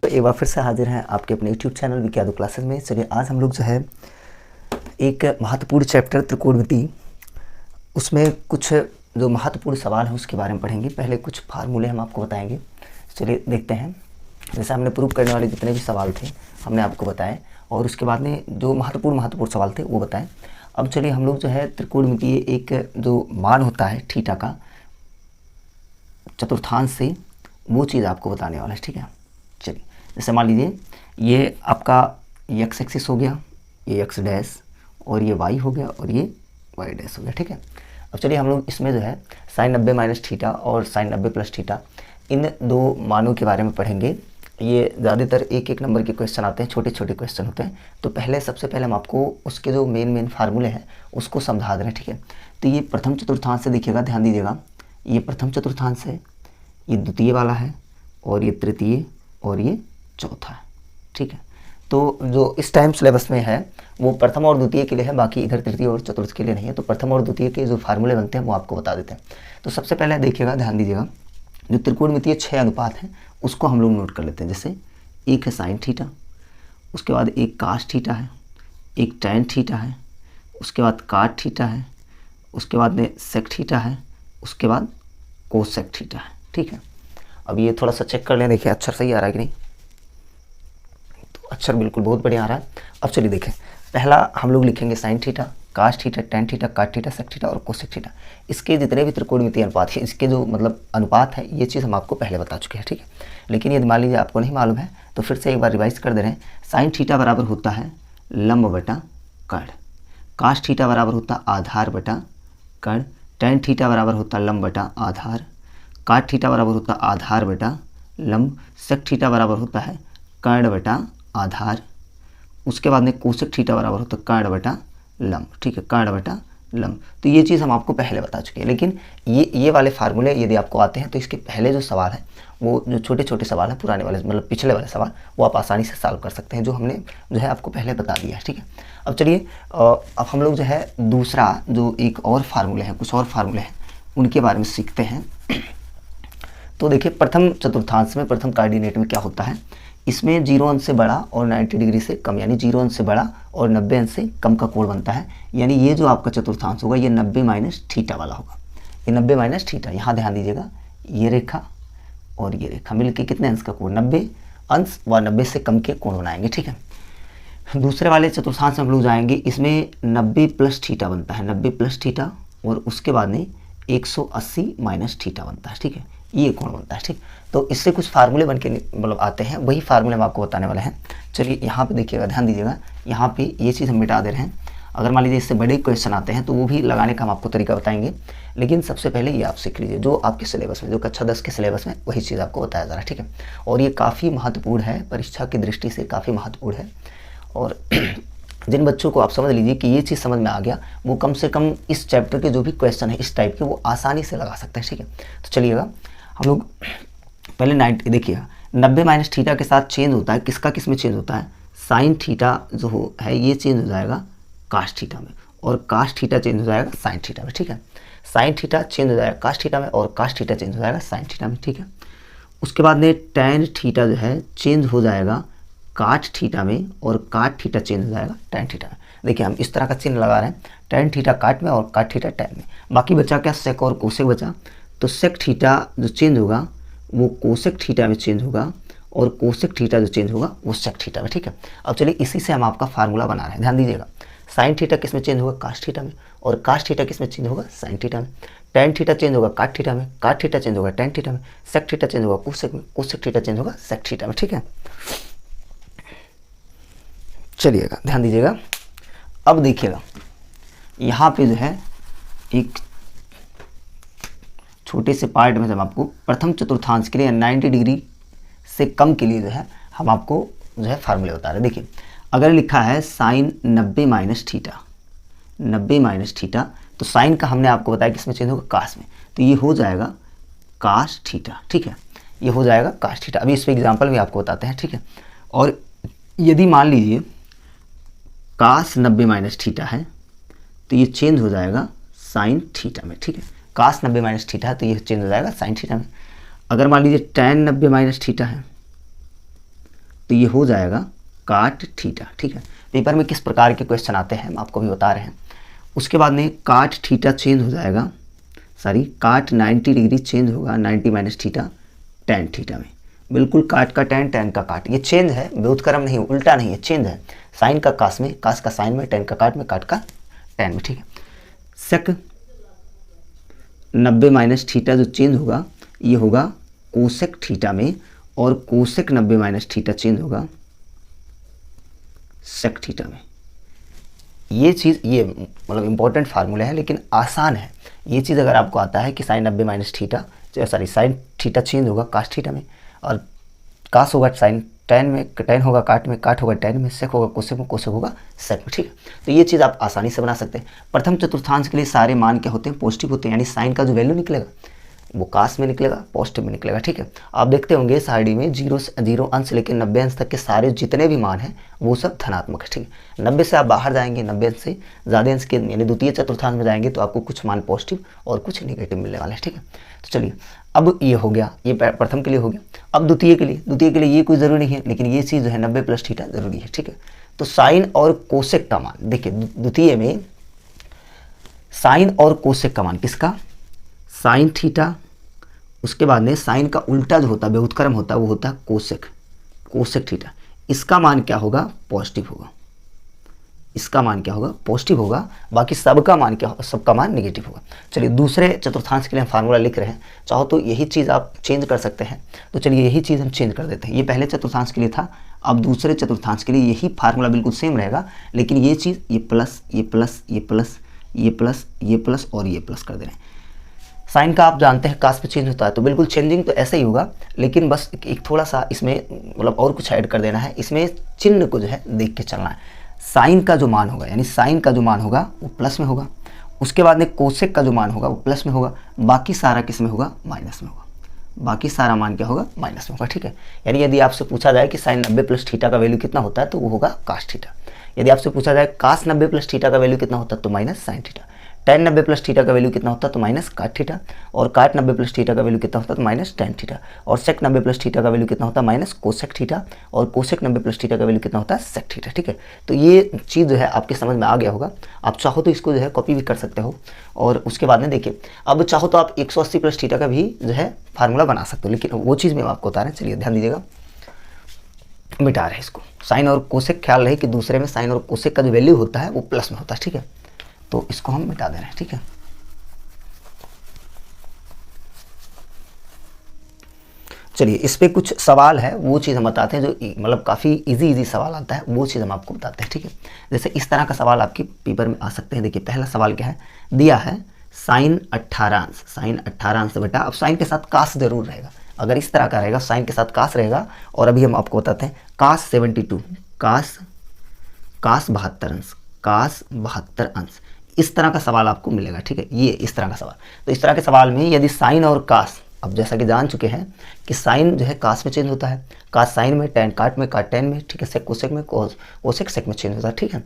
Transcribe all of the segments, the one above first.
तो एक बार फिर से हाजिर हैं आपके अपने YouTube चैनल विज्ञान क्लासेस में। चलिए आज हम लोग जो है एक महत्वपूर्ण चैप्टर त्रिकोणमिति, उसमें कुछ जो महत्वपूर्ण सवाल है उसके बारे में पढ़ेंगे। पहले कुछ फार्मूले हम आपको बताएंगे। चलिए देखते हैं। जैसे हमने प्रूव करने वाले जितने भी सवाल थे हमने आपको बताए, और उसके बाद में जो महत्वपूर्ण सवाल थे वो बताएं। अब चलिए हम लोग जो है त्रिकोणमितीय एक जो मान होता है थीटा का चतुर्थांश से, वो चीज़ आपको बताने वाला है। ठीक है, चलिए जैसे मान लीजिए ये आपका एक्स एक्सिस हो गया, ये एक्स डैश, और ये वाई हो गया, और ये वाई डैश हो गया। ठीक है, अब चलिए हम लोग इसमें जो है साइन 90 माइनस थीटा और साइन 90 प्लस थीटा, इन दो मानों के बारे में पढ़ेंगे। ये ज़्यादातर एक एक नंबर के क्वेश्चन आते हैं, छोटे छोटे क्वेश्चन होते हैं। तो सबसे पहले हम आपको उसके जो मेन फार्मूले हैं उसको समझा दे रहे हैं। ठीक है, तो ये प्रथम चतुर्थांश से देखिएगा, ध्यान दीजिएगा, ये प्रथम चतुर्थांश है, ये द्वितीय वाला है, और ये तृतीय, और ये चौथा है। ठीक है, तो जो इस टाइम सिलेबस में है वो प्रथम और द्वितीय के लिए है, बाकी इधर तृतीय और चतुर्थ के लिए नहीं है। तो प्रथम और द्वितीय के जो फार्मूले बनते हैं वो आपको बता देते हैं। तो सबसे पहले देखिएगा, ध्यान दीजिएगा, जो त्रिकोणमितीय 6 अनुपात हैं उसको हम लोग नोट कर लेते हैं। जैसे एक है साइन थीटा, उसके बाद एक कास थीटा है, एक टैन थीटा है, उसके बाद काट थीटा है, उसके बाद में सेक थीटा है, उसके बाद कोसेक थीटा है। ठीक है, अब ये थोड़ा सा चेक कर लें, देखिए अक्षर सही आ रहा है कि नहीं। तो अक्षर बिल्कुल बहुत बढ़िया आ रहा है। अब चलिए देखें, पहला हम लोग लिखेंगे sine theta, cos theta, tan theta, cot theta, sec theta और कोसेक थीटा। इसके जितने भी त्रिकोणमितीय अनुपात है, इसके जो मतलब अनुपात है, ये चीज़ हम आपको पहले बता चुके हैं। ठीक है, लेकिन यदि मान लीजिए आपको नहीं मालूम है तो फिर से एक बार रिवाइज कर दे रहे हैं। साइन थीटा बराबर होता है लंब बटा कर्ण, कास थीटा बराबर होता आधार बटा कर्ण, टैन थीटा बराबर होता लंब बटा आधार, काट थीटा बराबर होता आधार बटा लंब, सेक थीटा बराबर होता है कर्ण बटा आधार, उसके बाद में कोसेक थीटा बराबर होता है कर्ण बटा लंब। ठीक है, कर्ण बटा लंब। तो ये चीज़ हम आपको पहले बता चुके हैं, लेकिन ये वाले फार्मूले यदि आपको आते हैं तो इसके पहले जो सवाल है, वो जो छोटे छोटे सवाल है, पुराने वाले मतलब पिछले वाले सवाल, वो आप आसानी से सॉल्व कर सकते हैं, जो हमने जो है आपको पहले बता दिया है। ठीक है, अब चलिए अब हम लोग जो है दूसरा जो एक और फार्मूले हैं, कुछ और फार्मूले हैं, उनके बारे में सीखते हैं। तो देखिए प्रथम चतुर्थांश में, प्रथम कोऑर्डिनेट में क्या होता है, इसमें 0 अंश से बड़ा और 90 डिग्री से कम, यानी 0 अंश से बड़ा और 90 अंश से कम का कोण बनता है। यानी ये जो आपका चतुर्थांश होगा ये 90 माइनस थीटा वाला होगा, ये 90 माइनस थीटा। यहाँ ध्यान दीजिएगा, ये रेखा और ये रेखा मिलके कितने अंश का कोण, 90 अंश व 90 से कम के कोण बनाएंगे। ठीक है, दूसरे वाले चतुर्थांश में हम लोग जाएंगे, इसमें 90 प्लस थीटा बनता है, 90 प्लस थीटा, और उसके बाद में 180 माइनस थीटा बनता है। ठीक है, ये कोण बनता है। ठीक, तो इससे कुछ फार्मूले बन के मतलब आते हैं, वही फार्मूले हम आपको बताने वाले हैं। चलिए यहाँ पे देखिएगा, ध्यान दीजिएगा, यहाँ पे ये चीज़ हम मिटा दे रहे हैं। अगर मान लीजिए इससे बड़े क्वेश्चन आते हैं तो वो भी लगाने का हम आपको तरीका बताएंगे, लेकिन सबसे पहले ये आप सीख लीजिए जो आपके सिलेबस में, जो कक्षा 10 के सिलेबस में वही चीज़ आपको बताया जा रहा है। ठीक है, और ये काफ़ी महत्वपूर्ण है, परीक्षा की दृष्टि से काफ़ी महत्वपूर्ण है। और जिन बच्चों को आप समझ लीजिए कि ये चीज़ समझ में आ गया, वो कम से कम इस चैप्टर के जो भी क्वेश्चन है इस टाइप के, वो आसानी से लगा सकते हैं। ठीक है, तो चलिएगा हम लोग पहले 90 देखिएगा, 90 माइनस थीटा के साथ चेंज होता है, किसका किस में चेंज होता है, साइन थीटा जो है ये चेंज हो जाएगा कास थीटा में, और कास थीटा चेंज हो जाएगा साइन थीटा में। ठीक है, साइन थीटा चेंज हो जाएगा कास थीटा में, और कास थीटा चेंज हो जाएगा साइन थीटा में। ठीक है, उसके बाद में टैन थीटा जो है चेंज हो जाएगा काट थीटा में, और काट थीटा चेंज हो जाएगा टैन थीटा में। देखिए हम इस तरह का चिन्ह लगा रहे हैं, टैन थीटा काट में और काट थीटा टैन में। बाकी बचा क्या, सेक और कोसेक बचा। तो सेक थीटा जो चेंज होगा वो कोसेक थीटा में चेंज होगा, और कोसेक थीटा जो चेंज होगा वो सेक थीटा में। ठीक है, अब चलिए इसी से हम आपका फार्मूला बना रहे हैं। ध्यान दीजिएगा, साइन थीटा किस में चेंज होगा, कास थीटा में, और कास थीटा किस में चेंज होगा, साइन थीटा में। टैन थीटा चेंज होगा काट थीटा में, काट थीटा चेंज होगा टैन थीटा में, सेक थीटा चेंज होगा कोसेक में, कोसेक थीटा चेंज होगा सेक थीटा में। ठीक है, चलिएगा ध्यान दीजिएगा। अब देखिएगा यहाँ पे जो है एक छोटे से पार्ट में जब आपको प्रथम चतुर्थांश के लिए 90 डिग्री से कम के लिए जो है हम आपको जो है फार्मूले बता रहे हैं। देखिए अगर लिखा है sine 90 minus theta, 90 minus theta, तो साइन का हमने आपको बताया किसमें चेंज होगा, कास में, तो ये हो जाएगा कास थीटा। ठीक है, ये हो जाएगा कास थीटा। अभी इस पर एग्जाम्पल भी आपको बताते हैं। ठीक है, और यदि मान लीजिए कास 90 माइनस थीटा है तो ये चेंज हो जाएगा साइन थीटा में। ठीक है, कास 90 माइनस थीटा है तो ये चेंज हो जाएगा साइन थीटा में। अगर मान लीजिए टैन 90 माइनस थीटा है तो ये हो जाएगा काट थीटा, ठीक है। पेपर में किस प्रकार के क्वेश्चन आते हैं हम आपको भी बता रहे हैं। उसके बाद में काट थीटा चेंज हो जाएगा, सॉरी काट 90 डिग्री चेंज होगा 90 माइनस थीटा टेन थीटा में। बिल्कुल काट का टेन, टेन का काट, ये चेंज है, व्युत्क्रम नहीं, उल्टा नहीं है, चेंज है। साइन का कास में, कास का साइन में, टेन का काट में, काट का टेन में, ठीक है। सेक 90 माइनस थीटा जो चेंज होगा ये होगा कोसेक थीटा में, और कोसेक 90 माइनस थीटा चेंज होगा सेक थीटा में। ये चीज़, ये मतलब इंपॉर्टेंट फार्मूला है लेकिन आसान है। ये चीज़ अगर आपको आता है कि sine 90 minus theta, sorry sine theta change होगा कास थीटा में, और कास होगा साइन टेन में, टेन होगा काट में, काट होगा टेन में, सेक होगा कोसेक में, कोसेक होगा सेक में, ठीक है। तो ये चीज़ आप आसानी से बना सकते हैं। प्रथम चतुर्थांश के लिए सारे मान क्या होते हैं, पॉजिटिव होते हैं, यानी साइन का जो वैल्यू निकलेगा वो कास में निकलेगा, पॉजिटिव में निकलेगा, ठीक है। आप देखते होंगे इस आईडी में 0 अंश से लेकर 90 अंश तक के सारे जितने भी मान हैं वो सब धनात्मक है, ठीक है। 90 से आप बाहर जाएंगे, 90 अंश से ज़्यादा अंश के यानी द्वितीय चतुर्थांश में जाएंगे तो आपको कुछ मान पॉजिटिव और कुछ नेगेटिव मिलने वाले हैं, ठीक है। तो चलिए अब ये हो गया, ये प्रथम के लिए हो गया। अब द्वितीय के लिए ये कोई ज़रूरी नहीं है, लेकिन ये चीज़ जो है 90 प्लस थीटा जरूरी है, ठीक है। तो साइन और कोसेक का मान देखिए, द्वितीय में साइन और कोसेक का मान किसका, साइन थीटा, उसके बाद में साइन का उल्टा जो होता है, व्युत्क्रम होता है, वो होता है कोसेक, कोसेक थीटा। इसका मान क्या होगा, पॉजिटिव होगा। इसका मान क्या होगा, पॉजिटिव होगा। बाकी सबका मान क्या होगा, सबका मान नेगेटिव होगा। चलिए दूसरे चतुर्थांश के लिए हम फार्मूला लिख रहे हैं, चाहो तो यही चीज़ आप चेंज कर सकते हैं। तो चलिए यही चीज़ हम चेंज कर देते हैं। ये पहले चतुर्थांश के लिए था, अब दूसरे चतुर्थांश के लिए यही फार्मूला बिल्कुल सेम रहेगा, लेकिन ये चीज़ ये प्लस, ये प्लस, ये प्लस, ये प्लस, ये प्लस और ये प्लस कर दे रहे हैं। साइन का आप जानते हैं कास पे चेंज होता है, तो बिल्कुल चेंजिंग तो ऐसे ही होगा, लेकिन बस एक थोड़ा सा इसमें मतलब और कुछ ऐड कर देना है। इसमें चिन्ह को जो है देख के चलना है। साइन का जो मान होगा, यानी साइन का जो मान होगा वो प्लस में होगा, उसके बाद में कोसेक का जो मान होगा वो प्लस में होगा, बाकी सारा किस में होगा, माइनस में होगा। बाकी सारा मान क्या होगा, माइनस में होगा, ठीक है। यानी यदि आपसे पूछा जाए कि साइन 90 प्लस थीटा का वैल्यू कितना होता है तो वो होगा कास थीटा। यदि आपसे पूछा जाए कास 90 प्लस थीटा का वैल्यू कितना होता है तो minus sine theta. Ten 90 plus theta का वैल्यू कितना होता है तो माइनस काट थीटा, और काट 90 प्लस थीटा का वैल्यू कितना होता है तो माइनस टेन थीटा, और सेक 90 प्लस थीटा का वैल्यू कितना होता है माइनस कोसेक थीटा, और कोसेक 90 प्लस थीटा का वैल्यू कितना होता है सेक थीटा, ठीक है। तो ये चीज़ जो है आपके समझ में आ गया होगा। आप चाहो तो इसको जो है कॉपी भी कर सकते हो, और उसके बाद में देखिए अब चाहो तो आप 180 प्लस थीटा का भी जो है फार्मूला बना सकते हो, लेकिन वो चीज़ में आपको बता रहे हैं। चलिए ध्यान दीजिएगा, मिटा रहे हैं इसको। साइन और कोसेक, ख्याल रहे कि दूसरे में साइन और कोसेक का जो वैल्यू होता है वो प्लस में होता है, ठीक है। तो इसको हम मिटा दे रहे हैं, ठीक है। चलिए इस पे कुछ सवाल है, वो चीज़ हम बताते हैं, जो मतलब काफ़ी इजी सवाल आता है, वो चीज़ हम आपको बताते हैं, ठीक है। जैसे इस तरह का सवाल आपके पेपर में आ सकते हैं। देखिए पहला सवाल क्या है, दिया है साइन 18 अंश, साइन 18 अंश बेटा, अब साइन के साथ कास जरूर रहेगा। अगर इस तरह का रहेगा, साइन के साथ कास रहेगा, और अभी हम आपको बताते हैं कास 72, कास 72 अंश, कास 72 अंश, इस तरह का सवाल आपको मिलेगा, ठीक है। ये इस तरह का सवाल, तो इस तरह के सवाल में यदि साइन और कास, अब जैसा कि जान चुके हैं कि साइन जो है कास में चेंज होता है, कास साइन में, टेन काट में, काट टेन में, ठीक है, सेक कोसेक में, कोसेक सेक में चेंज होता है, ठीक है।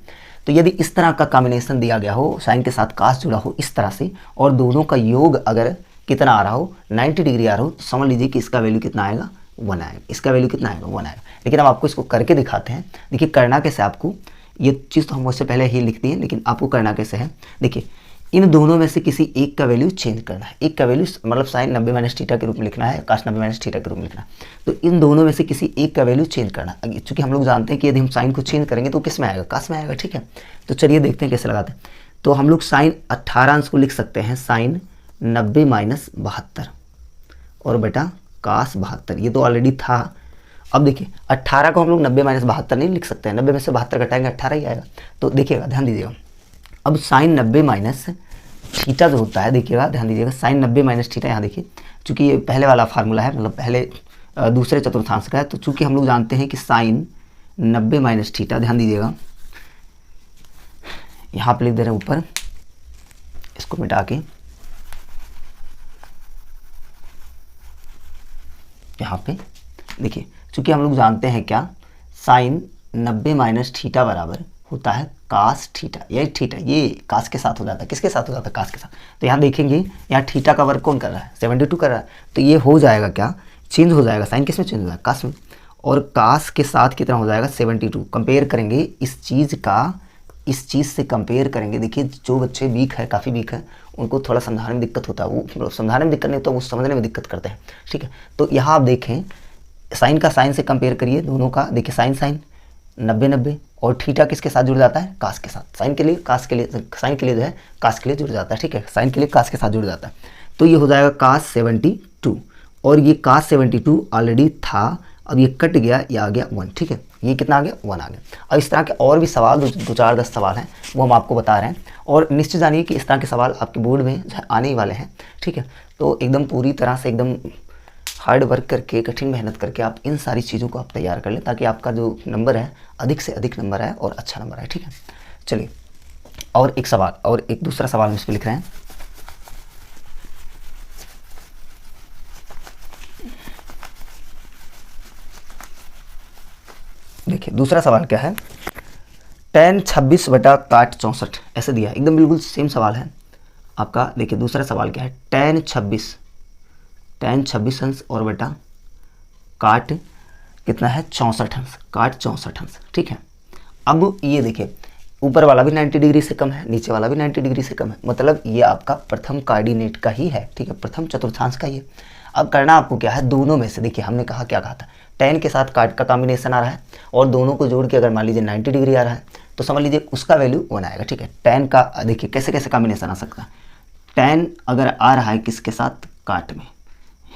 तो यदि इस तरह का कॉम्बिनेशन दिया गया हो, साइन के साथ कास जुड़ा हो इस तरह से, और दोनों का योग अगर कितना आ रहा हो, 90 डिग्री आ रहा हो, तो समझ लीजिए कि इसका वैल्यू कितना आएगा, 1 आएगा। इसका वैल्यू कितना आएगा, 1 आएगा। लेकिन अब आपको इसको करके दिखाते हैं। देखिए करना कैसे, आपको ये चीज़ तो हम उससे पहले ही लिख दी है, लेकिन आपको करना कैसे है, देखिए इन दोनों में से किसी एक का वैल्यू चेंज करना है। एक का वैल्यू मतलब साइन 90 माइनस थीटा के रूप में लिखना है, कास 90 माइनस थीटा के रूप में लिखना है। तो इन दोनों में से किसी एक का वैल्यू चेंज करना है, क्योंकि हम लोग जानते हैं कि यदि हम साइन को चेंज करेंगे तो किस में आएगा, कास में आएगा, ठीक है। तो चलिए देखते हैं कैसे लगाते हैं। तो हम लोग साइन 18 अंश को लिख सकते हैं साइन 90 माइनस 72, और बेटा कास 72, ये तो ऑलरेडी था। अब देखिए 18 को हम लोग 90 माइनस 72 नहीं लिख सकते हैं, 90 में से 72 घटाएंगे 18 ही आएगा। तो देखिएगा, ध्यान दीजिएगा, अब साइन 90 माइनस थीटा जो होता है, देखिएगा ध्यान दीजिएगा, साइन 90 माइनस थीटा, यहाँ देखिए चूंकि ये पहले वाला फार्मूला है, मतलब पहले दूसरे चतुर्थांश का है, तो चूंकि हम लोग जानते हैं कि साइन 90 माइनस थीटा, ध्यान दीजिएगा यहाँ पे लिख दे रहे हैं ऊपर, इसको मिटा के यहाँ पे देखिए, चूंकि हम लोग जानते हैं क्या, साइन 90 माइनस थीटा बराबर होता है कास थीटा, ये थीटा ये कास के साथ हो जाता है, किसके साथ हो जाता है, कास के साथ। तो यहाँ देखेंगे यहाँ थीटा का वर्ग कौन कर रहा है, 72 कर रहा है, तो ये हो जाएगा क्या, चेंज हो जाएगा, साइन किस में चेंज हो जाएगा, कास में, और कास के साथ कितना हो जाएगा 72। कंपेयर करेंगे इस चीज़ का, इस चीज़ से कंपेयर करेंगे। देखिए जो बच्चे वीक है, काफ़ी वीक है, उनको थोड़ा समझाने में दिक्कत होता है, वो समझाने में दिक्कत नहीं तो वो समझने में दिक्कत करते हैं, ठीक है। तो यहाँ आप देखें साइन का साइन से कंपेयर करिए दोनों का, देखिए साइन साइन 90-90, और थीटा किसके साथ जुड़ जाता है, कास के साथ। साइन के लिए कास के लिए, साइन के लिए जो है कास के लिए जुड़ जाता है, ठीक है, साइन के लिए कास के साथ जुड़ जाता है। तो ये हो जाएगा कास 72, और ये कास 72 ऑलरेडी था, अब ये कट गया, ये आ गया 1, ठीक है, ये कितना आ गया 1 आ गया। अब इस तरह के और भी सवाल 2-4-10 सवाल हैं वो हम आपको बता रहे हैं, और निश्चित जानिए कि इस तरह के सवाल आपके बोर्ड में जो है आने ही वाले हैं, ठीक है। तो एकदम पूरी तरह से एकदम हार्ड वर्क करके, कठिन मेहनत करके आप इन सारी चीज़ों को आप तैयार कर लें, ताकि आपका जो नंबर है अधिक से अधिक नंबर आए और अच्छा नंबर आए, ठीक है। चलिए और एक सवाल, और एक दूसरा सवाल हम इस पर लिख रहे हैं। देखिए दूसरा सवाल क्या है, tan 26 बटा काट 64 ऐसे दिया है, एकदम बिल्कुल सेम सवाल है आपका। देखिए दूसरा सवाल क्या है, tan 26 अंश और बटा काट कितना है 64 अंश, काट 64 अंश, ठीक है। अब ये देखिए ऊपर वाला भी 90 डिग्री से कम है, नीचे वाला भी 90 डिग्री से कम है, मतलब ये आपका प्रथम कोऑर्डिनेट का ही है, ठीक है, प्रथम चतुर्थांश का ही है। अब करना आपको क्या है, दोनों में से, देखिए हमने कहा क्या कहा था, tan के साथ काट का कॉम्बिनेशन आ रहा है, और दोनों को जोड़ के अगर मान लीजिए 90 डिग्री आ रहा है तो समझ लीजिए उसका वैल्यू 1 आएगा, ठीक है। tan का देखिए कैसे कैसे कॉम्बिनेशन आ सकता है, tan अगर आ रहा है किसके साथ, काट में,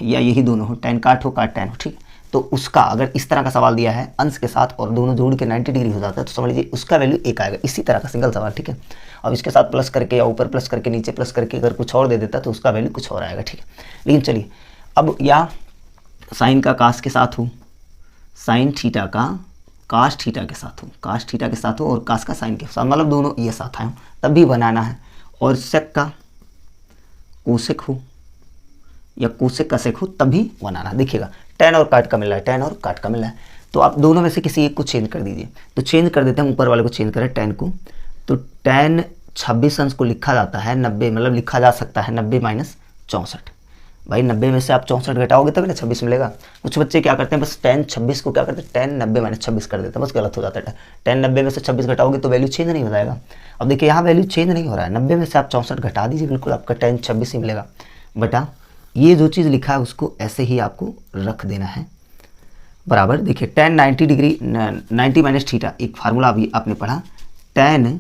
या यही दोनों हो, tan काट हो काट tan हो, ठीक है। तो उसका अगर इस तरह का सवाल दिया है अंश के साथ और दोनों जोड़ के 90 डिग्री हो जाता है तो समझ लीजिए उसका वैल्यू 1 आएगा, इसी तरह का सिंगल सवाल, ठीक है। अब इसके साथ प्लस करके या ऊपर प्लस करके नीचे प्लस करके अगर कुछ और दे देता तो उसका वैल्यू कुछ और आएगा, ठीक है। लेकिन चलिए अब या साइन का कास के साथ हो, साइन थीटा का कास थीटा के साथ हो, कास थीटा के साथ हो, और कास का साइन के साथ, मतलब दोनों ये साथ आए हो तब भी बनाना है, और सेक का कोसेक हो या कोसेक का सेक हो तब भी बनाना। देखिएगा tan और काट का मिल रहा है, tan और काट का मिल रहा है, तो आप दोनों में से किसी एक को चेंज कर दीजिए। तो चेंज कर देते हैं, ऊपर वाले को चेंज करें tan को, तो tan 26 अंश को लिखा जाता है 90, मतलब लिखा जा सकता है 90 माइनस 64। भाई 90 में से आप 64 घटाओगे तभी ना 26 मिलेगा। कुछ बच्चे क्या करते हैं, बस tan 26 को क्या करते हैं, tan 90 माइनस 26 कर देते हैं, बस गलत हो जाता है। tan 90 में से 26 घटाओगे तो वैल्यू चेंज नहीं हो जाएगा। अब देखिए यहाँ वैल्यू चेंज नहीं हो रहा है, 90 में से आप 64 घटा दीजिए, बिल्कुल आपका tan 26 ही मिलेगा, बटा ये जो चीज़ लिखा है उसको ऐसे ही आपको रख देना है बराबर। देखिए tan 90 डिग्री 90 माइनस थीटा, एक फार्मूला अभी आपने पढ़ा, tan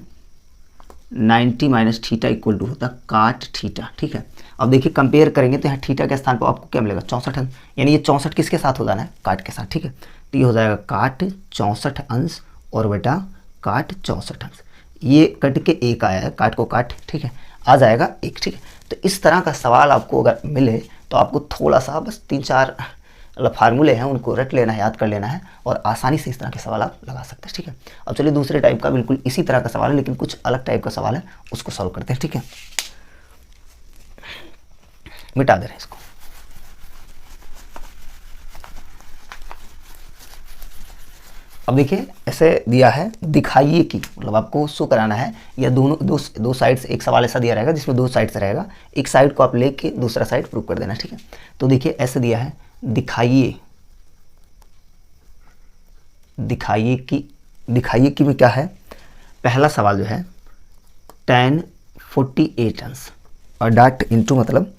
90 minus theta equal to होता काट थीटा, ठीक है। अब देखिए कंपेयर करेंगे तो यहाँ थीटा के स्थान पर आपको क्या मिलेगा 64 अंश, यानी ये 64 किसके साथ हो जाना है, काट के साथ, ठीक है। तो ये हो जाएगा काट 64 अंश और बेटा काट 64 अंश, ये कट के 1 आया है, काट को काट, ठीक है, आ जाएगा 1, ठीक है। तो इस तरह का सवाल आपको अगर मिले तो आपको थोड़ा सा बस 3-4 मतलब फार्मूले हैं उनको रट लेना है, याद कर लेना है, और आसानी से इस तरह के सवाल आप लगा सकते हैं, ठीक है। अब चलिए दूसरे टाइप का बिल्कुल इसी तरह का सवाल है लेकिन कुछ अलग टाइप का सवाल है, उसको सॉल्व करते हैं, ठीक है। मिटा दे रहे हैं इसको। अब देखिए ऐसे दिया है, दिखाइए कि, मतलब आपको शो कराना है, या दोनों दो साइड से एक सवाल ऐसा दिया रहेगा जिसमें 2 साइड से रहेगा, एक साइड को आप लेके दूसरा साइड प्रूव कर देना, ठीक है। तो देखिए ऐसे दिया है, दिखाइए कि में क्या है, पहला सवाल जो है tan 48 अंश और डॉट इंटू मतलब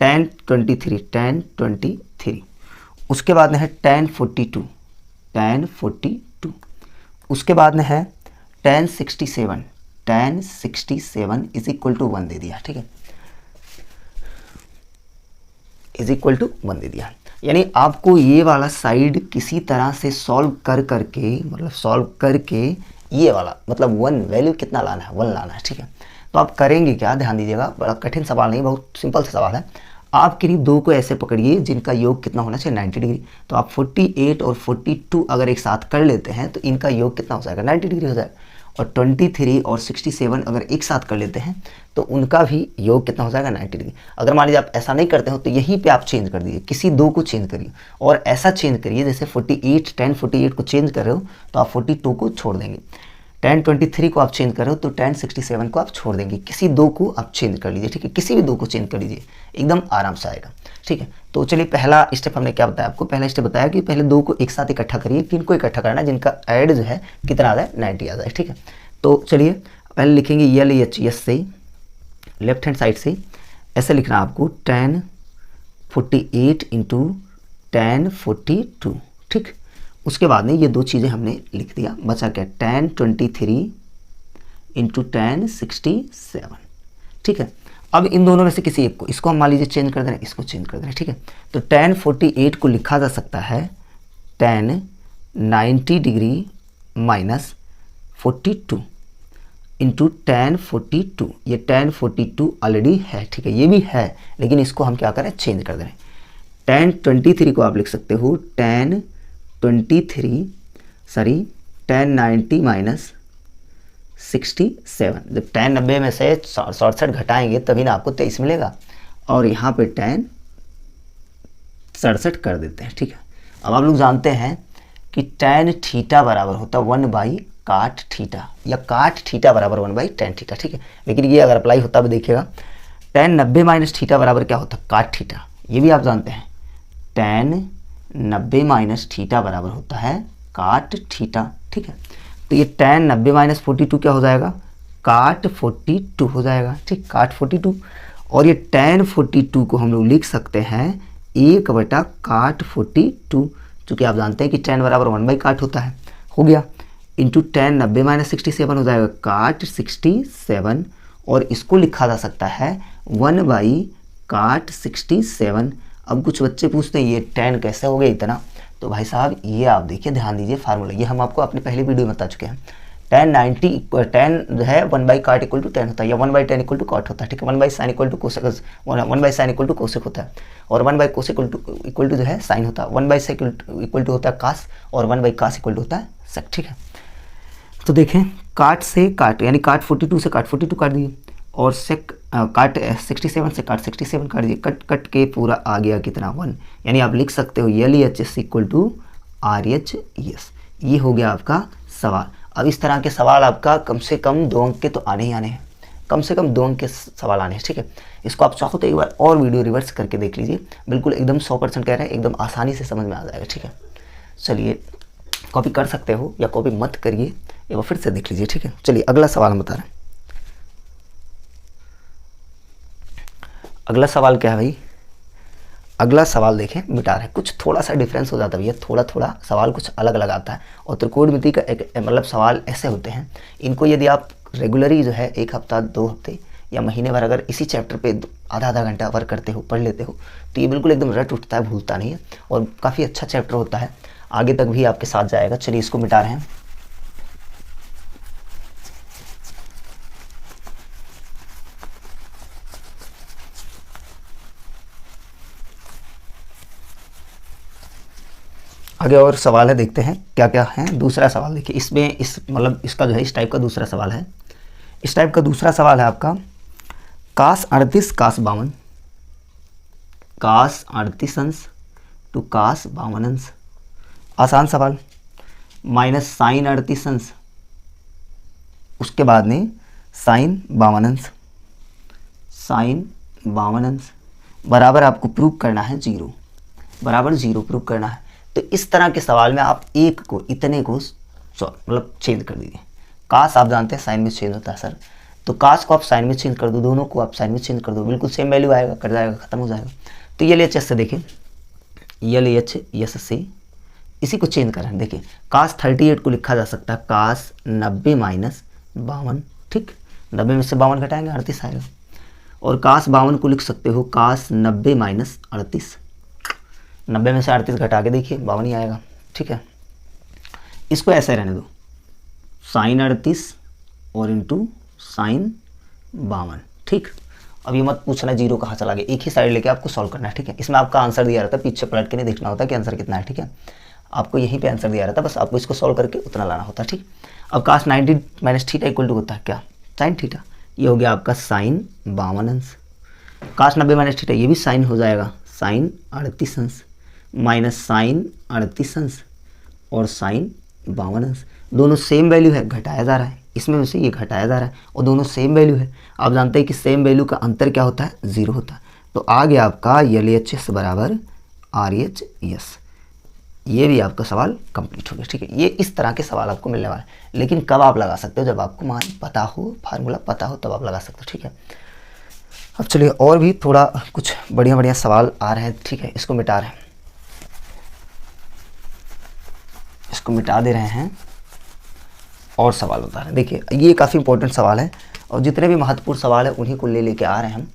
tan 23, उसके बाद में है tan 42, उसके बाद में है tan 67 इज इक्वल टू 1 दे दिया, ठीक है, इज इक्वल टू 1 दे दिया। यानी आपको ये वाला साइड किसी तरह से सॉल्व करके ये वाला मतलब 1 वैल्यू कितना लाना है, 1 लाना है, ठीक है। तो आप करेंगे क्या, ध्यान दीजिएगा, बड़ा कठिन सवाल नहीं, बहुत सिंपल सा सवाल है। आप किन्हीं 2 को ऐसे पकड़िए जिनका योग कितना होना चाहिए 90 डिग्री, तो आप 48 और 42 अगर एक साथ कर लेते हैं तो इनका योग कितना हो जाएगा 90 डिग्री हो जाएगा, और 23 और 67 अगर एक साथ कर लेते हैं तो उनका भी योग कितना हो जाएगा 90 डिग्री। अगर मान लीजिए आप ऐसा नहीं करते हो तो यहीं पे आप चेंज कर दीजिए, किसी 2 को चेंज करिए और ऐसा चेंज करिए जैसे 48 tan 48 को चेंज कर रहे हो तो आप 42 को छोड़ देंगे, tan 23 को आप चेंज करो तो tan 67 को आप छोड़ देंगे, किसी दो को आप चेंज कर लीजिए, ठीक है, किसी भी दो को चेंज कर लीजिए, एकदम आराम से आएगा, ठीक है। तो चलिए पहला स्टेप हमने क्या बताया आपको, पहला स्टेप बताया कि पहले दो को एक साथ इकट्ठा करिए, तीन को इकट्ठा करना जिनका ऐड जो है कितना आ जाए 90 आ जाए, ठीक है। तो चलिए पहले लिखेंगे LHS से लेफ्ट हैंड साइड से ऐसे लिखना आपको tan 48 इंटू tan 42, ठीक। उसके बाद में ये दो चीज़ें हमने लिख दिया, बचा क्या tan 23 इंटू tan 67, ठीक है। अब इन दोनों में से किसी एक को, इसको हम मान लीजिए चेंज कर दें, इसको चेंज कर दें, ठीक है। तो tan 48 को लिखा जा सकता है tan 90 degree minus 42 into tan 42, ये tan 42 ऑलरेडी है, ठीक है, ये भी है, लेकिन इसको हम क्या करें, चेंज कर दें। tan 23 को आप लिख सकते हो tan 90 माइनस 67, जब tan 90 में से 67 घटाएंगे तभी ना आपको 23 मिलेगा, और यहाँ पे tan 67 कर देते हैं, ठीक है। अब आप लोग जानते हैं कि tan थीटा बराबर होता 1/cot थीटा, या cot थीटा बराबर 1/tan थीटा, ठीक है। लेकिन ये अगर अप्लाई होता भी देखिएगा, tan 90 माइनस थीटा बराबर क्या होता, cot थीटा, ये भी आप जानते हैं, tan 90 माइनस थीटा बराबर होता है cot थीटा, ठीक है। तो ये tan 90 माइनस 42 क्या हो जाएगा, cot 42 हो जाएगा, ठीक, cot 42। और ये tan 42 को हम लोग लिख सकते हैं 1/cot 42, चूँकि आप जानते हैं कि tan बराबर 1/cot होता है, हो गया, इंटू tan 90 माइनस 67 हो जाएगा cot 67, और इसको लिखा जा सकता है 1/cot 67। अब कुछ बच्चे पूछते हैं ये tan कैसे हो गया इतना, तो भाई साहब ये आप देखिए, ध्यान दीजिए फार्मूला, ये हम आपको अपने पहले वीडियो में बता चुके हैं। tan जो है 1/cot इक्वल टू tan होता है, या 1/tan इक्वल टू cot होता है, ठीक है। 1/sin equal to cosec, 1/sin equal to cosec होता है, और 1/cos इक्वल टू जो है साइन होता है, 1/sec इक्वल टू होता है कास, और 1/cos इक्वल टू होता है sec, ठीक है। तो देखें cot से cot, यानी cot 42 से cot 42 काट दिए, और sec cot 67 से cot 67 काट दिए, कट के पूरा आ गया कितना 1, यानी आप लिख सकते हो LHS इक्वल टू RHS। ये हो गया आपका सवाल। अब इस तरह के सवाल आपका कम से कम 2 अंक के तो आने ही आने हैं, कम से कम 2 अंक के सवाल आने हैं, ठीक है। इसको आप चाहो तो एक बार और वीडियो रिवर्स करके देख लीजिए, बिल्कुल एकदम 100% कह रहे हैं, एकदम आसानी से समझ में आ जाएगा, ठीक है। चलिए कॉपी कर सकते हो या कॉपी मत करिए, एक बार फिर से देख लीजिए, ठीक है। चलिए अगला सवाल हम बता रहे हैं। अगला सवाल क्या है भाई, अगला सवाल देखें, मिटा रहे, कुछ थोड़ा सा डिफरेंस हो जाता है भैया, थोड़ा थोड़ा सवाल कुछ अलग अलग आता है, और त्रिकोणमिति का एक मतलब सवाल ऐसे होते हैं, इनको यदि आप रेगुलरली जो है 1 हफ्ता 2 हफ्ते या महीने भर अगर इसी चैप्टर पे आधा घंटा वर्क करते हो, पढ़ लेते हो, तो ये बिल्कुल एकदम रट उठता है, भूलता नहीं है, और काफ़ी अच्छा चैप्टर होता है, आगे तक भी आपके साथ जाएगा। चलिए इसको मिटा रहे हैं। आगे और सवाल है, देखते हैं क्या क्या है। दूसरा सवाल देखिए, इसमें इस मतलब इसका जो है इस टाइप का दूसरा सवाल है, इस टाइप का दूसरा सवाल है आपका cos 38 cos 52, cos 38 अंश टू cos 52 अंश, आसान सवाल, माइनस sin 38 अंश, उसके बाद में sin 52 अंश, sin 52 अंश बराबर आपको प्रूव करना है 0, बराबर 0 प्रूव करना है। तो इस तरह के सवाल में आप एक को इतने को मतलब चेंज कर दीजिए। कास आप जानते हैं साइन में चेंज होता है सर, तो कास को आप साइन में चेंज कर दो, दोनों को आप साइन में चेंज कर दो, बिल्कुल सेम वैल्यू आएगा, कट जाएगा, खत्म हो जाएगा। तो LHS से देखें, LHS से इसी को चेंज करें, देखिए cos 38 को लिखा जा सकता है cos 90 माइनस 52, ठीक, 90 में से 52 घटाएंगे 38 आएगा, और cos 52 को लिख सकते हो cos 90 माइनस 38, 90 में से 38 घटा के देखिए 52 ही आएगा, ठीक है। इसको ऐसे रहने दो, sin 38 और इंटू sin 52, ठीक। अब ये मत पूछना 0 कहाँ चला गया, एक ही साइड लेके आपको सॉल्व करना है, ठीक है। इसमें आपका आंसर दिया रहता है, पीछे पलट के नहीं देखना होता कि आंसर कितना है, ठीक है। आपको यहीं पे आंसर दिया रहता है, बस आपको इसको सॉल्व करके उतना लाना होता है, ठीक। अब cos 90 minus theta equal to होता है क्या, sin थीटा, ये हो गया आपका sin 52 अंश, cos 90 माइनस थीटा ये भी साइन हो जाएगा sin 38 अंश, माइनस sin 38 अंश और sin 52 अंश। दोनों सेम वैल्यू है, घटाया जा रहा है, इसमें से ये घटाया जा रहा है और दोनों सेम वैल्यू है। आप जानते हैं कि सेम वैल्यू का अंतर क्या होता है, 0 होता है। तो आ गया आपका LHS बराबर RHS। ये भी आपका सवाल कंप्लीट हो गया, ठीक है। ये इस तरह के सवाल आपको मिलने वाले हैं, लेकिन कब आप लगा सकते हो, जब आपको मान पता हो, फार्मूला पता हो, तब आप लगा सकते हो, ठीक है। अब चलिए और भी थोड़ा कुछ बढ़िया बढ़िया सवाल आ रहे हैं, ठीक है। इसको मिटा रहे हैं, इसको मिटा दे रहे हैं और सवाल बता रहे हैं। देखिए ये काफ़ी इंपॉर्टेंट सवाल है और जितने भी महत्वपूर्ण सवाल है उन्हीं को लेके आ रहे हैं हम,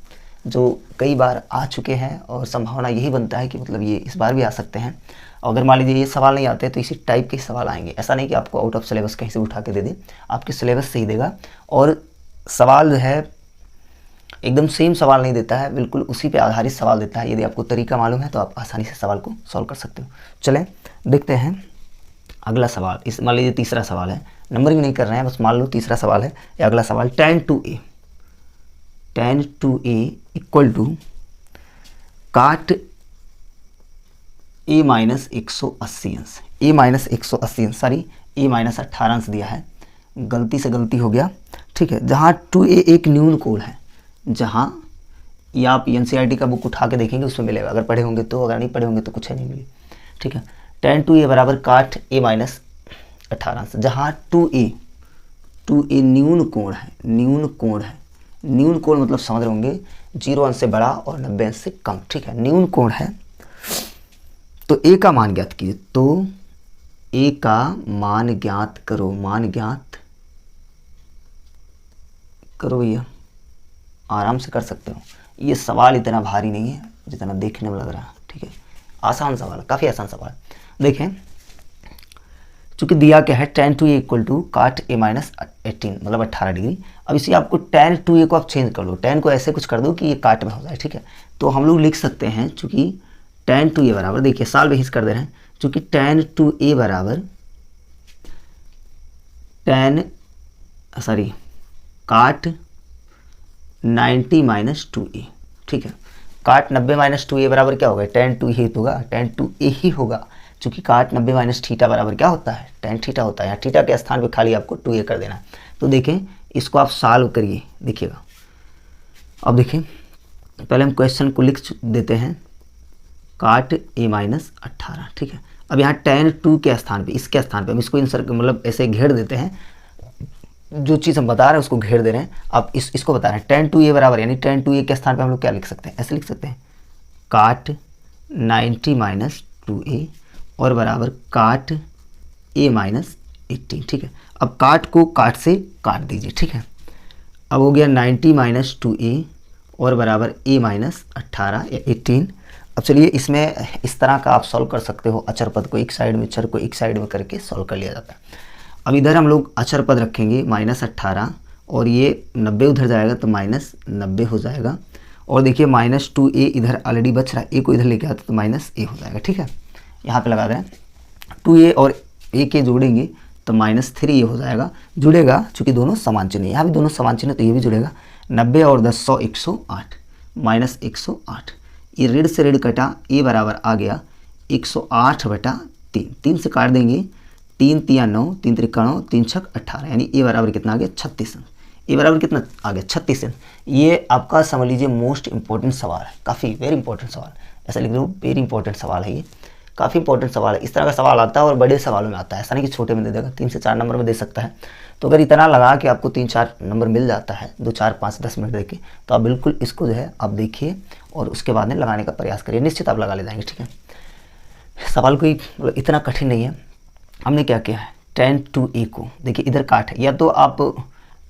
जो कई बार आ चुके हैं और संभावना यही बनता है कि मतलब ये इस बार भी आ सकते हैं। अगर मान लीजिए ये सवाल नहीं आते तो इसी टाइप के सवाल आएंगे। ऐसा नहीं कि आपको आउट ऑफ सिलेबस कहीं से उठा के दे दे, आपके सिलेबस से ही देगा। और सवाल जो है एकदम सेम सवाल नहीं देता है, बिल्कुल उसी पे आधारित सवाल देता है। यदि आपको तरीका मालूम है तो आप आसानी से सवाल को सॉल्व कर सकते हो। चलें देखते हैं अगला सवाल। इस मान लीजिए तीसरा सवाल है, नंबरिंग नहीं कर रहे हैं, बस मान लो तीसरा सवाल है। या अगला सवाल tan 2a इक्वल टू काट a माइनस 180 अंश, a माइनस 180 अंश, सॉरी a माइनस 18 अंश दिया है, गलती से गलती हो गया, ठीक है। जहाँ 2a एक न्यून कोण है, जहाँ ये आप NCERT का बुक उठा के देखेंगे उसमें मिलेगा, अगर पढ़े होंगे तो, अगर नहीं पढ़े होंगे तो कुछ है नहीं मिले, ठीक है। tan 2a बराबर काट a माइनस 18 अंश, जहाँ 2a न्यून कोण है, न्यून कोण है। न्यून कोण मतलब समझ रहे होंगे 0 अंश से बड़ा और 90 अंश से कम, ठीक है। न्यून कोण है तो a का मान ज्ञात कीजिए। तो a का मान ज्ञात करो, मान ज्ञात करो भैया, आराम से कर सकते हो। ये सवाल इतना भारी नहीं है जितना देखने में लग रहा है, ठीक है। आसान सवाल, काफ़ी आसान सवाल। देखें चूँकि दिया क्या है, tan 2a इक्वल टू काट a माइनस 18 मतलब 18 डिग्री। अब इसी आपको tan 2a को आप चेंज कर लो, tan को ऐसे कुछ कर दो कि ये काट में हो जाए, ठीक है। तो हम लोग लिख सकते हैं चूँकि tan 2a बराबर, देखिए साल बेहिस कर दे रहे हैं, चूँकि tan 2a बराबर काट 90 माइनस 2a, ठीक है। काट 90 माइनस 2a बराबर क्या होगा, tan 2a ही होगा, tan 2a ही होगा, चूँकि काट 90 माइनस थीटा बराबर क्या होता है, tan थीटा होता है। यहाँ थीटा के स्थान पे खाली आपको 2a कर देना है। तो देखें इसको आप सॉल्व करिए, देखिएगा। अब देखें पहले हम क्वेश्चन को लिख देते हैं, काट a माइनस 18, ठीक है। अब यहाँ tan 2 के स्थान पे, इसके स्थान पे हम इसको इंसर्ट मतलब ऐसे घेर देते हैं, जो चीज़ हम बता रहे हैं उसको घेर दे रहे हैं। आप इसको बता रहे हैं tan 2a बराबर, यानी tan 2a के स्थान पे हम लोग क्या लिख सकते हैं, ऐसे लिख सकते हैं, काट 90 माइनस 2a और बराबर काट a माइनस 18, ठीक है। अब काट को काट से काट दीजिए, ठीक है। अब हो गया 90 माइनस 2a और बराबर a माइनस 18 या 18। अब चलिए इसमें इस तरह का आप सॉल्व कर सकते हो, अचर पद को एक साइड में, चर को एक साइड में करके सॉल्व कर लिया जाता है। अब इधर हम लोग अचर पद रखेंगे माइनस 18 और ये 90 उधर जाएगा तो माइनस 90 हो जाएगा। और देखिए माइनस 2a इधर ऑलरेडी बच रहा है, a को इधर लेके आता तो माइनस a हो जाएगा, ठीक है। यहाँ पे लगा दें 2a और a के जोड़ेंगे तो माइनस 3a हो जाएगा, जुड़ेगा चूँकि दोनों समान चिन्ह है, यहाँ भी दोनों समान चिन्ह तो ये भी जुड़ेगा। 90 और 10 100 108 माइनस 108, ये ऋण से ऋण कटा, a बराबर आ गया 108/3, 3 से काट देंगे, 3 तिया 9, 3 त्रिका 9, 3 छक 18, यानी a बराबर कितना आ गया 36 अंश। a बराबर कितना आ गया 36 अंश। ये आपका समझ लीजिए मोस्ट इंपॉर्टेंट सवाल है, काफ़ी वेरी इंपॉर्टेंट सवाल, ऐसा लिख दो, वेरी इंपॉर्टेंट सवाल है ये, काफ़ी इंपॉर्टेंट सवाल है। इस तरह का सवाल आता है और बड़े सवालों में आता है, ऐसा नहीं कि छोटे में दे देगा, 3 से 4 नंबर में दे सकता है। तो अगर इतना लगा कि आपको 3-4 नंबर मिल जाता है 2, 4, 5, 10 मिनट देके, तो आप बिल्कुल इसको जो है आप देखिए और उसके बाद में लगाने का प्रयास करिए, निश्चित आप लगा ले जाएंगे, ठीक है। सवाल कोई मतलब इतना कठिन नहीं है। हमने क्या किया है, tan 2a को देखिए इधर काट है, या तो आप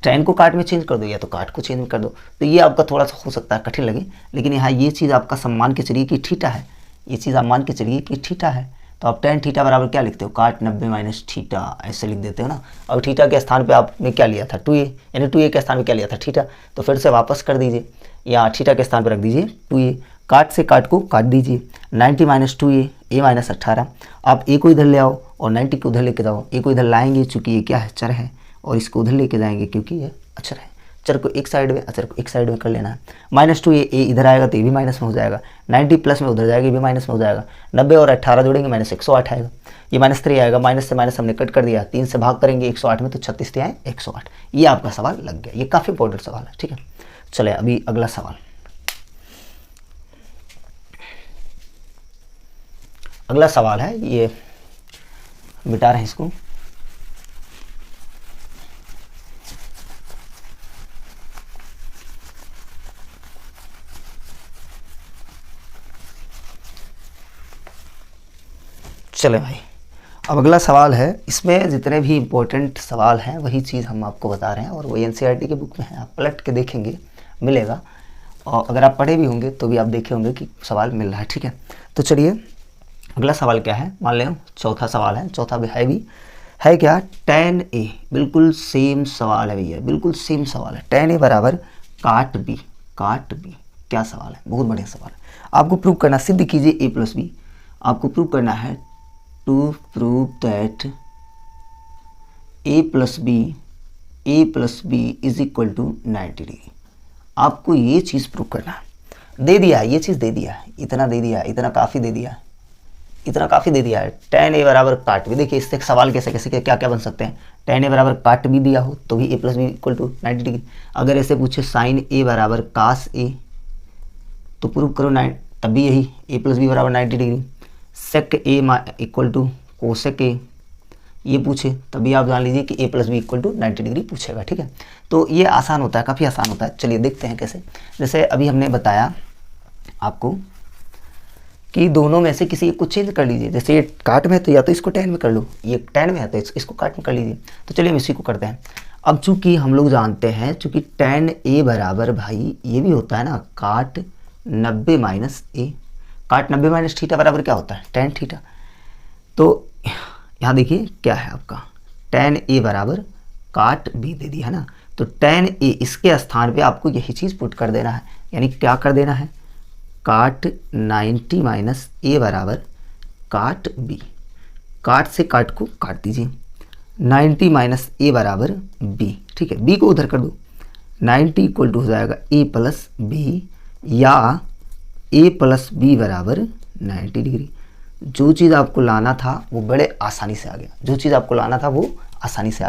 tan को काट में चेंज कर दो या तो काट को चेंज कर दो, तो ये आपका थोड़ा सा हो सकता है कठिन लगे, लेकिन यहाँ ये चीज़ आपका सम्मान के चलिए कि थीटा है, ये चीज़ आप मान के चलिए कि थीटा है। तो आप tan थीटा बराबर क्या लिखते हो, काट 90 माइनस थीटा, ऐसे लिख देते हो ना। और थीटा के स्थान पे आपने क्या लिया था 2a, यानी 2a के स्थान पे क्या लिया था थीटा, तो फिर से वापस कर दीजिए, या थीटा के स्थान पे रख दीजिए 2a, काट से काट को काट दीजिए, 90 माइनस 2a, a माइनस 18। आप a को इधर ले आओ और 90 को उधर लेके जाओ, a को इधर लाएंगे चूँकि ये क्या है चर है, और इसको उधर लेके जाएंगे क्योंकि ये अचर है। चर को एक साइड में, अचर को एक साइड में कर लेना है। माइनस 2a, a इधर आएगा तो ये भी माइनस में हो जाएगा, 90 प्लस में उधर जाएगा, ये भी माइनस में हो जाएगा, 90 और 18 जोड़ेंगे माइनस 108 आएगा। ये -3 आएगा, माइनस से माइनस हमने कट कर दिया, 3 से भाग करेंगे 108 में तो 36 आए 108। ये आपका सवाल लग गया। ये काफ़ी इंपॉर्टेंट सवाल है, ठीक है। चले अभी अगला सवाल। अगला सवाल है, ये मिटा रहे हैं इसको। चले भाई, अब अगला सवाल है। इसमें जितने भी इम्पोर्टेंट सवाल हैं वही चीज़ हम आपको बता रहे हैं, और वही एनसीईआरटी के बुक में है, आप पलट के देखेंगे मिलेगा, और अगर आप पढ़े भी होंगे तो भी आप देखे होंगे कि सवाल मिल रहा है, ठीक है। तो चलिए अगला सवाल क्या है, मान लें चौथा सवाल है। चौथा भी है क्या, tan a, बिल्कुल सेम सवाल है भैया, बिल्कुल सेम सवाल है। tan a बराबर काट b, क्या सवाल है, बहुत बढ़िया सवाल है। आपको प्रूव करना, सिद्ध कीजिए a प्लस बी। आपको प्रूव करना है to prove that a plus B is equal to 90 degree. आपको ये चीज़ प्रूव करना है। दे दिया है, ये चीज़ दे दिया है, इतना दे दिया है, इतना काफ़ी दे दिया है। tan a बराबर काट भी, देखिए इससे सवाल कैसे कैसे क्या क्या बन सकते हैं। tan a बराबर काट भी दिया हो तो भी a plus B equal to 90 degree. अगर ऐसे पूछे sin a बराबर cos a तो प्रूव करो 9, तब भी यही a प्लस बी बराबर 90 degree. sec a equal to cosec a ये पूछे तभी आप जान लीजिए कि a plus B equal to 90 degree पूछेगा, ठीक है। तो ये आसान होता है, काफ़ी आसान होता है। चलिए देखते हैं कैसे। जैसे अभी हमने बताया आपको कि दोनों में से किसी एक को चेंज कर लीजिए। जैसे ये काट में है तो या तो इसको tan में कर लो, ये tan में है तो इसको काट में कर लीजिए। तो चलिए हम इसी को करते हैं। अब चूंकि हम लोग जानते हैं, चूंकि tan a बराबर भाई ये भी होता है ना काट 90 माइनस a, काट 90 माइनस थीटा बराबर क्या होता है, tan थीटा। तो यहाँ देखिए क्या है आपका, tan a बराबर काट b दे दिया है ना, तो tan a इसके स्थान पे आपको यही चीज़ पुट कर देना है। यानी क्या कर देना है, काट 90 माइनस a बराबर काट b। काट से काट को काट दीजिए, 90 माइनस a बराबर b, ठीक है। b को उधर कर दो, 90 इक्वल टू हो जाएगा a प्लस बी, या a प्लस बी बराबर 90 डिग्री। जो चीज़ आपको लाना था वो बड़े आसानी से आ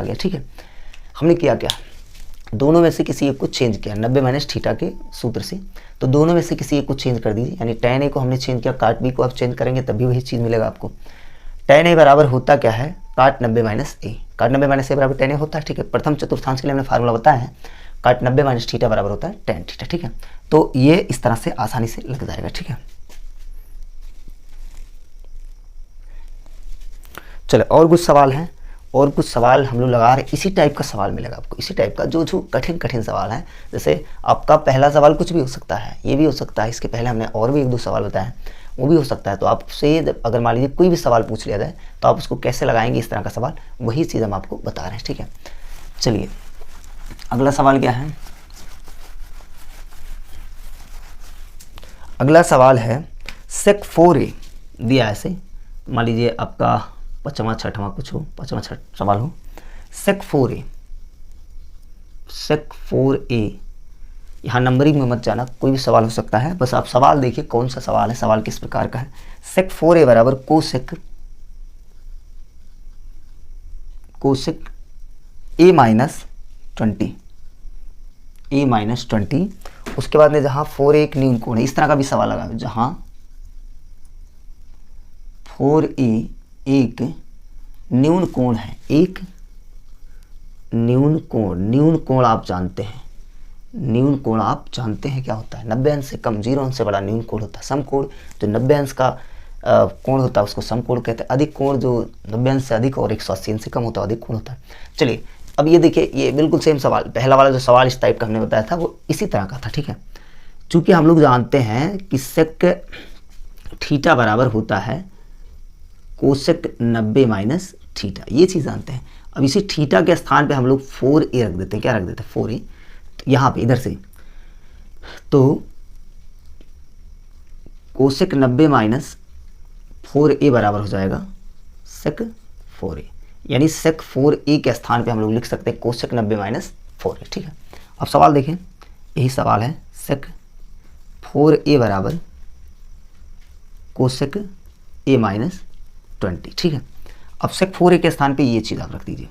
गया, ठीक है। हमने किया क्या, दोनों में से किसी एक को चेंज किया 90 माइनस थीटा के सूत्र से, तो दोनों में से किसी एक को चेंज कर दीजिए। यानी tan a को हमने चेंज किया, काट b को आप चेंज करेंगे तभी वही चीज़ मिलेगा आपको। tan a बराबर होता क्या है, काट 90 माइनस a, काट 90 माइनस a बराबर tan a होता है, ठीक है। प्रथम चतुर्थांश के लिए हमने फार्मूला बताया है, काट 90 माइनस थीटा बराबर होता है tan थीटा, ठीक है। तो ये इस तरह से आसानी से लग जाएगा, ठीक है। चलो और कुछ सवाल हम लोग लगा रहे हैं। इसी टाइप का सवाल मिलेगा आपको, इसी टाइप का जो कठिन सवाल है। जैसे आपका पहला सवाल कुछ भी हो सकता है, ये भी हो सकता है, इसके पहले हमने और भी 1-2 सवाल बताए हैं, वो भी हो सकता है। तो आपसे अगर मान लीजिए कोई भी सवाल पूछ लिया जाए तो आप उसको कैसे लगाएंगे इस तरह का सवाल, वही चीज़ हम आपको बता रहे हैं, ठीक है। चलिए अगला सवाल क्या है, अगला सवाल है sec 4a दिया ऐसे, मान लीजिए आपका 5वां 6वां कुछ हो, 5वां 6वां सवाल हो। sec 4a, यहाँ नंबरिंग में मत जाना, कोई भी सवाल हो सकता है, बस आप सवाल देखिए कौन सा सवाल है, सवाल किस प्रकार का है। sec 4a बराबर कोसेक a माइनस 20, उसके बाद में जहाँ 4a एक न्यून कोण है, इस तरह का भी सवाल लगा, जहाँ 4a एक न्यून कोण है, एक न्यून कोण आप जानते हैं, न्यून कोण आप जानते हैं क्या होता है, 90 अंश से कम, 0 अंश से बड़ा न्यून कोण होता है। सम कोण जो 90 अंश का कोण होता है उसको सम कोण कहते हैं। अधिक कोण जो 90 अंश से अधिक और 180 अंश से कम होता है अधिक कोण होता है। चलिए अब ये देखिए, ये बिल्कुल सेम सवाल, पहला वाला जो सवाल इस टाइप का हमने बताया था वो इसी तरह का था, ठीक है। चूँकि हम लोग जानते हैं कि सेक थीटा बराबर होता है कोसेक 90 माइनस थीटा, ये चीज़ जानते हैं। अब इसी थीटा के स्थान पे हम लोग 4a रख देते हैं, क्या रख देते हैं 4a, तो यहाँ पे इधर से, तो कोसेक 90 माइनस 4a बराबर हो जाएगा सेक 4a, यानी सेक 4a के स्थान पे हम लोग लिख सकते हैं कोसेक 90 माइनस 4a, ठीक है। अब सवाल देखें, यही सवाल है, सेक 4a बराबर कोसेक a माइनस 20, ठीक है। अब सेक 4a के स्थान पे ये चीज़ आप रख दीजिए,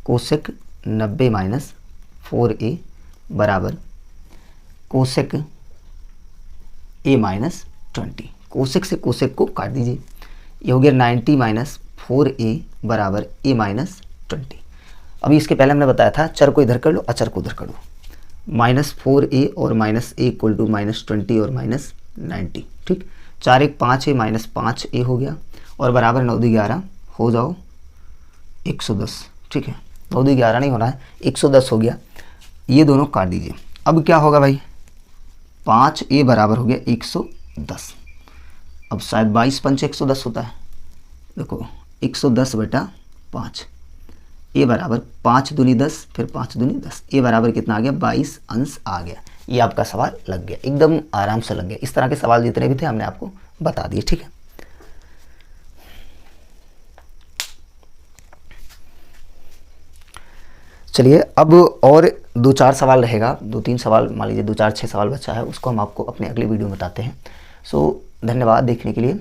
कोसेक 90 माइनस 4a बराबर कोसेक a माइनस 20। कोसेक से कोसेक को काट दीजिए, ये हो गया 90 माइनस 4a बराबर a माइनस 20। अभी इसके पहले हमने बताया था चर को इधर कर लो, अचर को उधर कर लो, माइनस 4a और minus a equal to minus 20 और माइनस 90। ठीक, 4 1 5 a माइनस 5a हो गया और बराबर 9 2 11 हो जाओ 110। ठीक है, 9 2 11 नहीं होना है, 110 हो गया। ये दोनों काट दीजिए। अब क्या होगा भाई, 5a बराबर हो गया 110। अब शायद 22 पंच 110 होता है, देखो 110 बटा 5, ए बराबर 5 दूनी 10 फिर 5 दूनी 10, ए बराबर कितना आ गया 22 अंश आ गया। ये आपका सवाल लग गया, एकदम आराम से लग गया। इस तरह के सवाल जितने भी थे हमने आपको बता दिए। ठीक है, चलिए अब और 2-4 सवाल रहेगा, 2-3 सवाल मान लीजिए, 2-4 6 सवाल बचा है, उसको हम आपको अपने अगले वीडियो में बताते हैं। सो धन्यवाद देखने के लिए।